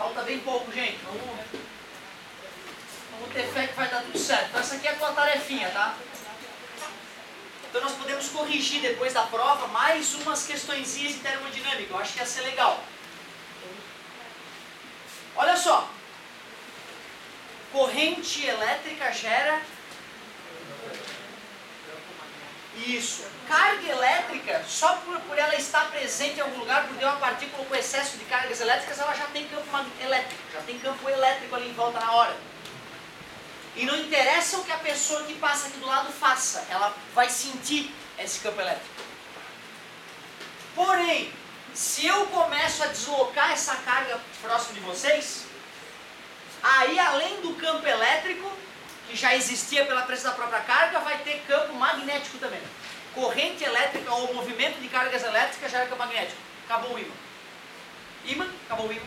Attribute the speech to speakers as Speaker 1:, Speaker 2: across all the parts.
Speaker 1: Falta bem pouco, gente. Vamos ter fé que vai dar tudo certo. Então essa aqui é a tua tarefinha, tá? Então nós podemos corrigir depois da prova mais umas questõezinhas de termodinâmica. Eu acho que ia ser legal. Olha só. Corrente elétrica gera... Isso. Carga elétrica, só por ela estar presente em algum lugar, por ter uma partícula com excesso de cargas elétricas, ela já tem campo elétrico. Já tem campo elétrico ali em volta na hora. E não interessa o que a pessoa que passa aqui do lado faça, ela vai sentir esse campo elétrico. Porém, se eu começo a deslocar essa carga próximo de vocês, aí além do campo elétrico, que já existia pela presença da própria carga, vai ter campo magnético também. Corrente elétrica ou movimento de cargas elétricas gera campo magnético. Acabou o ímã. Ímã, acabou o ímã.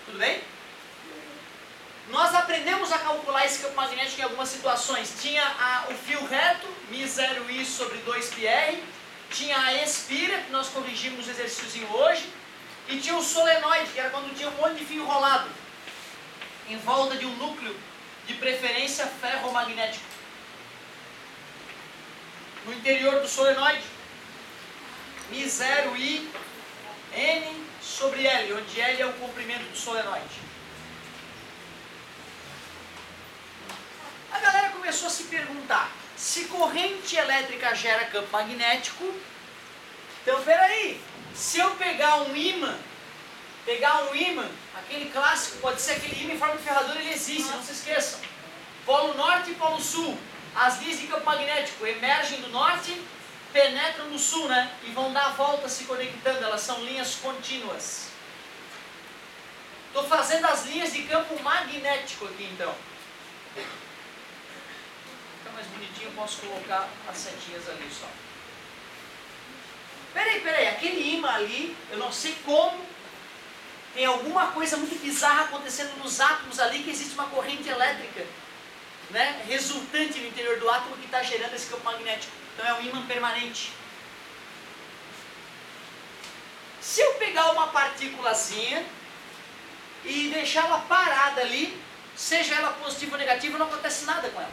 Speaker 1: Tudo bem? Nós aprendemos a calcular esse campo magnético em algumas situações. Tinha o fio reto, μ0i sobre 2πr. Tinha a espira, que nós corrigimos no exercíciozinho hoje. E tinha o solenoide, que era quando tinha um monte de fio enrolado em volta de um núcleo, de preferência ferromagnético. No interior do solenoide, μ0i n sobre L, onde L é o comprimento do solenoide. A galera começou a se perguntar, se corrente elétrica gera campo magnético, então peraí, se eu pegar um ímã, aquele clássico, pode ser aquele ímã em forma de ferradura, ele existe, não se esqueçam. Polo norte e polo sul, as linhas de campo magnético emergem do norte, penetram no sul, né? E vão dar a volta se conectando, elas são linhas contínuas. Estou fazendo as linhas de campo magnético aqui então. Fica mais bonitinho, eu posso colocar as setinhas ali só. Peraí, aquele ímã ali, eu não sei como, tem alguma coisa muito bizarra acontecendo nos átomos ali, que existe uma corrente elétrica, né, resultante no interior do átomo que está gerando esse campo magnético. Então é um ímã permanente. Se eu pegar uma partículazinha e deixar ela parada ali, seja ela positiva ou negativa, não acontece nada com ela.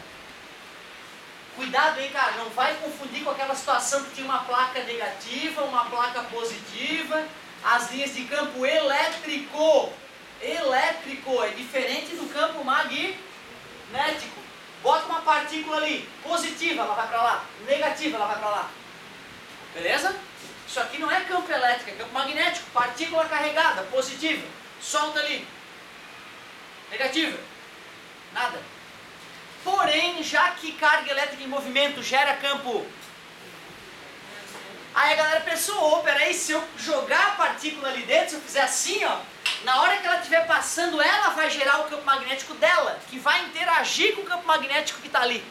Speaker 1: Cuidado, hein, cara, não vai confundir com aquela situação que tinha uma placa negativa, uma placa positiva, as linhas de campo elétrico é diferente do campo magnético. Bota uma partícula ali, positiva, ela vai para lá, negativa, ela vai para lá. Beleza? Isso aqui não é campo elétrico, é campo magnético, partícula carregada, positiva, solta ali, negativa, nada. Porém, já que carga elétrica em movimento gera campo... Aí a galera pensou, peraí, se eu jogar a partícula ali dentro, se eu fizer assim, ó, na hora que ela estiver passando, ela vai gerar o campo magnético dela, que vai interagir com o campo magnético que está ali.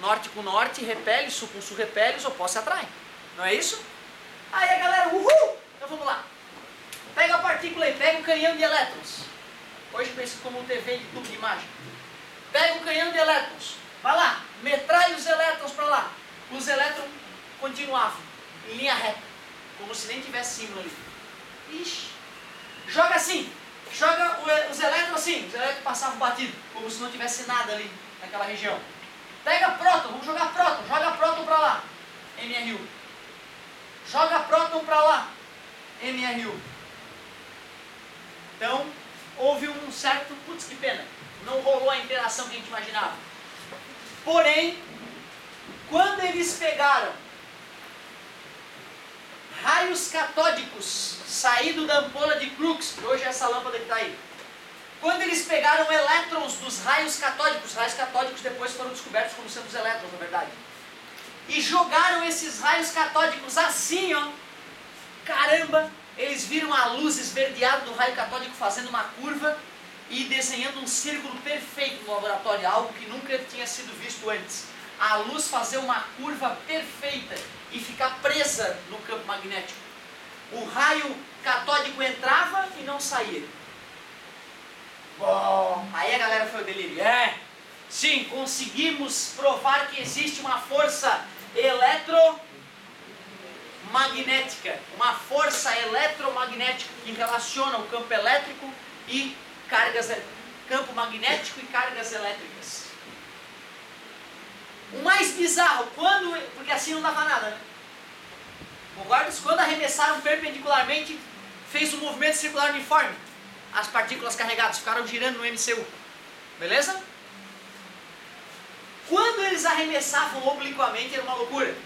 Speaker 1: Norte com norte repele, sul com sul repele, os opostos se atraem. Não é isso? Aí a galera, uhul! Então vamos lá. Pega a partícula aí, pega um canhão de elétrons. Hoje conhecido como um TV de tubo de imagem. Pega um canhão de elétrons, vai lá, metralha os elétrons para lá. Os elétrons continuavam em linha reta, como se nem tivesse símbolo ali. Ixi. Joga assim, joga os elétrons assim, os elétrons passavam batido, como se não tivesse nada ali naquela região. Pega próton, vamos jogar próton, joga próton para lá, MRU. Joga próton para lá, MRU. Então, houve um certo, putz, que pena, não rolou a interação que a gente imaginava. Porém, quando eles pegaram raios catódicos saído da ampola de Crookes, que hoje é essa lâmpada que está aí, quando eles pegaram elétrons dos raios catódicos depois foram descobertos como sendo os elétrons, na verdade, e jogaram esses raios catódicos assim, ó, caramba, eles viram a luz esverdeada do raio catódico fazendo uma curva e desenhando um círculo perfeito no laboratório, algo que nunca tinha sido visto antes. A luz fazer uma curva perfeita e ficar presa no campo magnético. O raio catódico entrava e não saía. Bom, aí a galera foi ao delírio. Sim, conseguimos provar que existe uma força magnética, uma força eletromagnética que relaciona o campo elétrico e campo magnético e cargas elétricas. O mais bizarro, porque assim não dava nada, né? Concordas? Quando arremessaram perpendicularmente, fez um movimento circular uniforme. As partículas carregadas ficaram girando no MCU. Beleza? Quando eles arremessavam obliquamente, era uma loucura.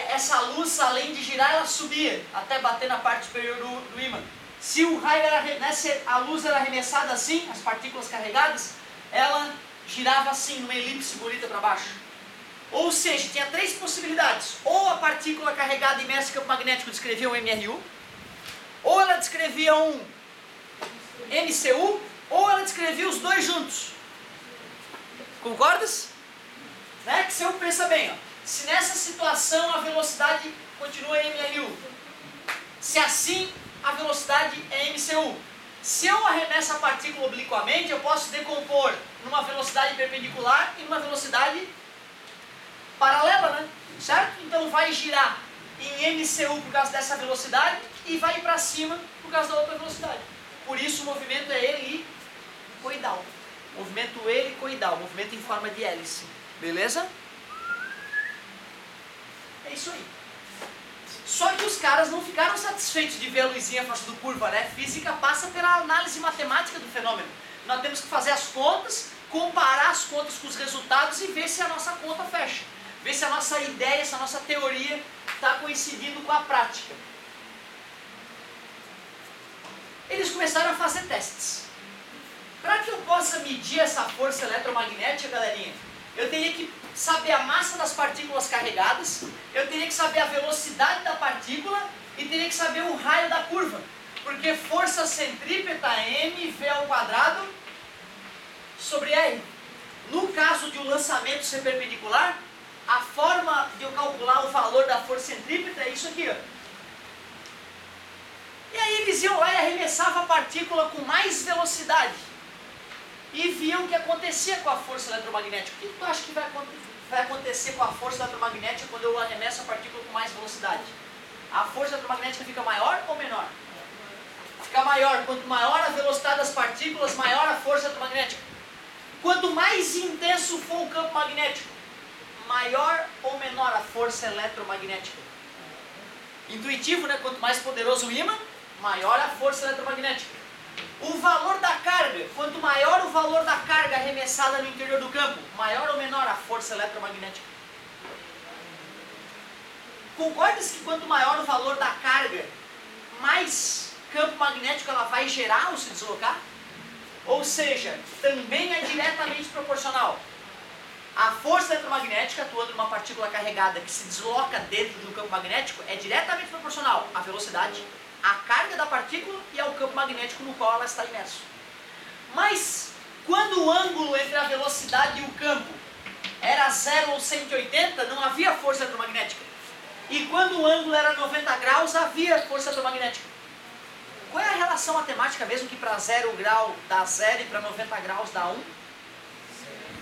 Speaker 1: Essa luz, além de girar, ela subia até bater na parte superior do ímã. Se o raio era, se a luz era arremessada assim, as partículas carregadas, ela girava assim, numa elipse bonita para baixo. Ou seja, tinha três possibilidades. Ou a partícula carregada imersa em campo magnético descrevia um MRU, ou ela descrevia um MCU, ou ela descrevia os dois juntos. Concordas? Né? Que se eu pensa bem, ó, se nessa situação a velocidade continua em MRU, se assim a velocidade é MCU. Se eu arremesso a partícula obliquamente, eu posso decompor numa velocidade perpendicular e numa velocidade paralela, né? Certo? Então vai girar em MCU por causa dessa velocidade e vai para cima por causa da outra velocidade. Por isso o movimento é helicoidal. Movimento helicoidal, movimento em forma de hélice. Beleza? É isso aí. Só que os caras não ficaram satisfeitos de ver a luzinha fazendo curva, né? Física passa pela análise matemática do fenômeno. Nós temos que fazer as contas, comparar as contas com os resultados e ver se a nossa conta fecha. Ver se a nossa ideia, se a nossa teoria está coincidindo com a prática. Eles começaram a fazer testes. Para que eu possa medir essa força eletromagnética, galerinha, eu teria que saber a massa das partículas carregadas, eu teria que saber a velocidade da partícula e teria que saber o raio da curva. Porque força centrípeta é mv² sobre R. No caso de um lançamento ser perpendicular, a forma de eu calcular o valor da força centrípeta é isso aqui, ó. E aí eles iam lá e arremessavam a partícula com mais velocidade. E viam o que acontecia com a força eletromagnética. O que tu acha que vai acontecer com a força eletromagnética quando eu arremesso a partícula com mais velocidade? A força eletromagnética fica maior ou menor? Fica maior. Quanto maior a velocidade das partículas, maior a força eletromagnética. Quanto mais intenso for o campo magnético, maior ou menor a força eletromagnética? Intuitivo, né? Quanto mais poderoso o ímã, maior a força eletromagnética. O valor da carga, quanto maior o valor da carga arremessada no interior do campo, maior ou menor a força eletromagnética? Concordas que quanto maior o valor da carga, mais campo magnético ela vai gerar ao se deslocar? Ou seja, também é diretamente proporcional. A força eletromagnética atuando numa partícula carregada que se desloca dentro de um campo magnético é diretamente proporcional à velocidade, à carga da partícula e ao campo magnético no qual ela está imersa. Mas, quando o ângulo entre a velocidade e o campo era 0 ou 180, não havia força eletromagnética. E quando o ângulo era 90 graus, havia força eletromagnética. Qual é a relação matemática mesmo que para 0 grau dá 0 e para 90 graus dá 1?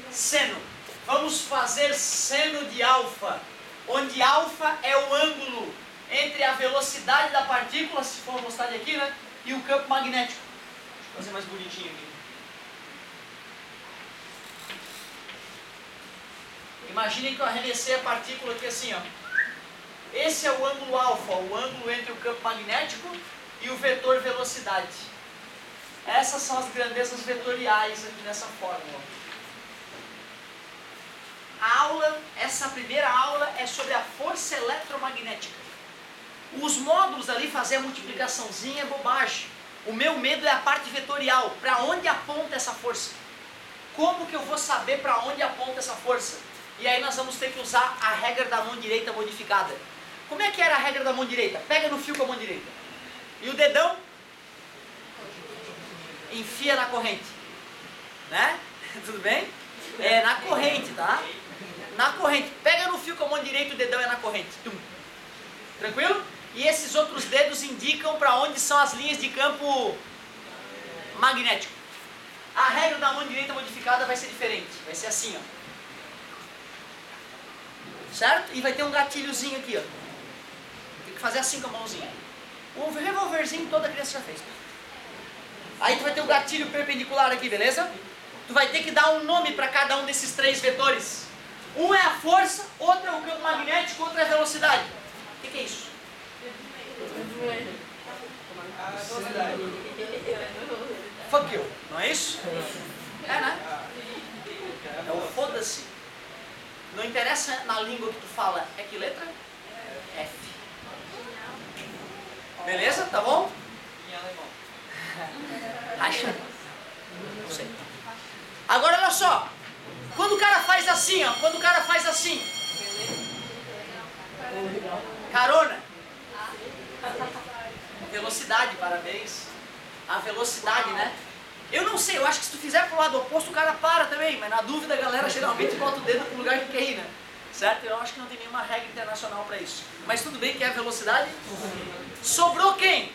Speaker 1: Seno. Vamos fazer seno de alfa, onde alfa é o ângulo entre a velocidade da partícula, se for a velocidade aqui, né, e o campo magnético. Deixa eu fazer mais bonitinho aqui. Imaginem que eu arremessei a partícula aqui assim, ó. Esse é o ângulo alfa, o ângulo entre o campo magnético e o vetor velocidade. Essas são as grandezas vetoriais aqui nessa fórmula. Essa primeira aula é sobre a força eletromagnética. Os módulos ali, fazer a multiplicaçãozinha é bobagem. O meu medo é a parte vetorial, para onde aponta essa força. Como que eu vou saber para onde aponta essa força? E aí nós vamos ter que usar a regra da mão direita modificada. Como é que era a regra da mão direita? Pega no fio com a mão direita. E o dedão enfia na corrente. Né? Tudo bem? É na corrente, tá? Na corrente. Pega no fio com a mão direita, o dedão é na corrente. Tum. Tranquilo? E esses outros dedos indicam para onde são as linhas de campo magnético. A regra da mão direita modificada vai ser diferente. Vai ser assim, ó. Certo? E vai ter um gatilhozinho aqui, ó. Tem que fazer assim com a mãozinha. O revolverzinho toda criança já fez. Aí tu vai ter o gatilho perpendicular aqui, beleza? Tu vai ter que dar um nome para cada um desses 3 vetores. Um é a força, outro é o campo magnético, outro é a velocidade. O que é isso? Fuck you, não é isso? É, né? É o foda-se. Não interessa na língua que tu fala, é que letra? F. Beleza? Tá bom?
Speaker 2: Em alemão.
Speaker 1: Acha? Não sei. Agora olha só. Quando o cara faz assim, ó. Quando o cara faz assim. Carona. Velocidade, parabéns. A velocidade, né? Eu não sei, eu acho que se tu fizer pro lado oposto o cara para também. Mas na dúvida a galera geralmente bota o dedo pro lugar que quer ir, né? Certo? Eu acho que não tem nenhuma regra internacional para isso. Mas tudo bem que é a velocidade. Sobrou quem?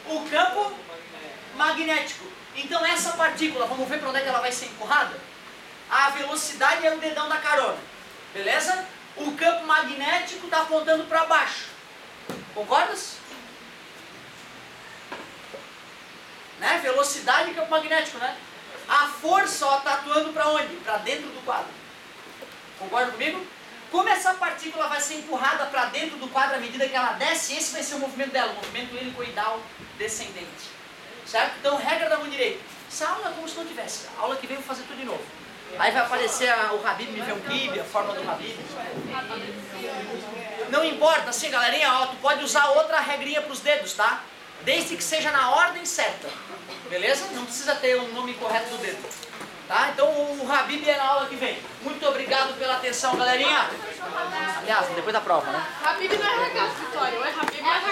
Speaker 1: O campo magnético. Então essa partícula, vamos ver para onde é que ela vai ser empurrada? A velocidade é o dedão da carona. Beleza? O campo magnético está apontando para baixo. Concordas? Né? Velocidade e campo magnético, né? A força está atuando para onde? Para dentro do quadro. Concorda comigo? Como essa partícula vai ser empurrada para dentro do quadro à medida que ela desce, esse vai ser o movimento dela, o movimento helicoidal descendente. Certo? Então, regra da mão direita. Essa aula é como se não tivesse. A aula que vem eu vou fazer tudo de novo. Aí vai aparecer o Habib me vê um kibe, a forma do Habib. Não importa, assim, galerinha, ó, tu pode usar outra regrinha para os dedos, tá? Desde que seja na ordem certa. Beleza? Não precisa ter um nome correto do dedo. Tá? Então o Habib é na aula que vem. Muito obrigado pela atenção, galerinha. Aliás, depois da prova, né?
Speaker 3: Habib não é regaço, Vitória. É Habib é